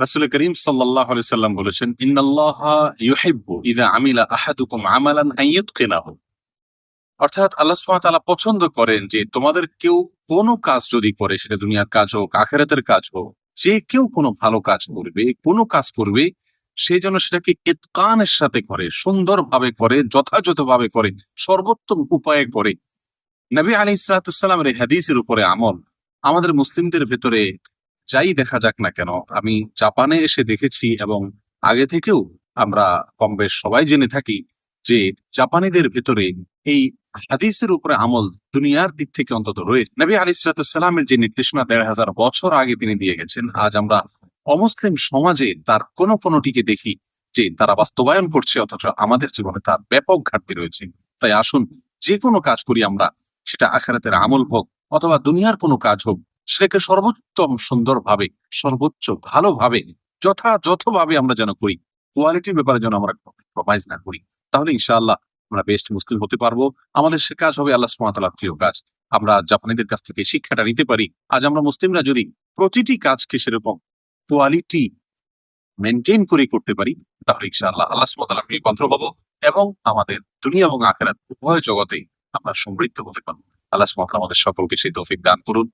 রাসূল করিম সাল্লাল্লাহু আলাইহি সাল্লাম বলেছেন, ইন্নাল্লাহা ইউহিব্বু ইযা আমিলা আহাদুকুম আমালান আন ইউতকিনাহু। অর্থাৎ আল্লাহ সুবহানাহু ওয়া তাআলা পছন্দ করেন যে তোমাদের কেউ কোনো কাজ যদি করে, সেটা দুনিয়ার কাজ হোক, আখিরাতের কাজ হোক, যে কেউ কোনো ভালো কাজ করবে, কোনো কাজ করবে, সে যেন সেটাকে ইতকানের সাথে করে, সুন্দরভাবে করে, যথাযথভাবে করে, সর্বোত্তম উপায়ে করে। নবী আলাইহিস সালাতু ওয়াস সালামের এই হাদিসের উপরে আমল আমাদের মুসলিমদের ভেতরে যাই দেখা যাক না কেন, আমি জাপানে এসে দেখেছি এবং আগে থেকেও আমরা কম বেশ সবাই জেনে থাকি যে জাপানিদের ভেতরে এই হাদিসের উপরে আমল দুনিয়ার দিক থেকে অন্তত রয়েছে। নবী আলাইহিস সালাতু ওয়াস সালামের যে নির্দেশনা ১৫০০ বছর আগে তিনি দিয়ে গেছেন, আজ আমরা অমুসলিম সমাজে তার কোনো কোনোটিকে দেখি যে তারা বাস্তবায়ন করছে, অথচ আমাদের জীবনে তার ব্যাপক ঘাটতি রয়েছে। তাই আসুন, যে কোনো কাজ করি আমরা, সেটা আখিরাতের আমল হোক অথবা দুনিয়ার কোনো কাজ হোক, সেটাকে সর্বোত্তম সুন্দরভাবে, সর্বোচ্চ ভালোভাবে, যথাযথভাবে আমরা যেন করি। কোয়ালিটির ব্যাপারে যেন আমরা কম্প্রোমাইজ না করি। তাহলে ইনশাআল্লাহ আমরা বেস্ট মুসলিম হতে পারবো। আমাদের সে কাজ হবে আল্লাহ সুবহানাহু ওয়া তাআলার প্রিয় কাজ। আমরা জাপানিদের কাছ থেকে শিক্ষাটা নিতে পারি। আজ আমরা মুসলিমরা যদি প্রতিটি কাজকে সেরকম কোয়ালিটি মেনটেন করে করতে পারি, তাহলে ইনশাআল্লাহ আল্লাহ সুবহানাহু ওয়া তাআলার প্রিয় পাত্র হবো এবং আমাদের দুনিয়া এবং আখিরাত উভয় জগতেই আমরা সমৃদ্ধ হতে পারবো। আল্লাহ সুবহানাহু ওয়া তাআলা আমাদের সকলকে সেই তৌফিক দান করুন।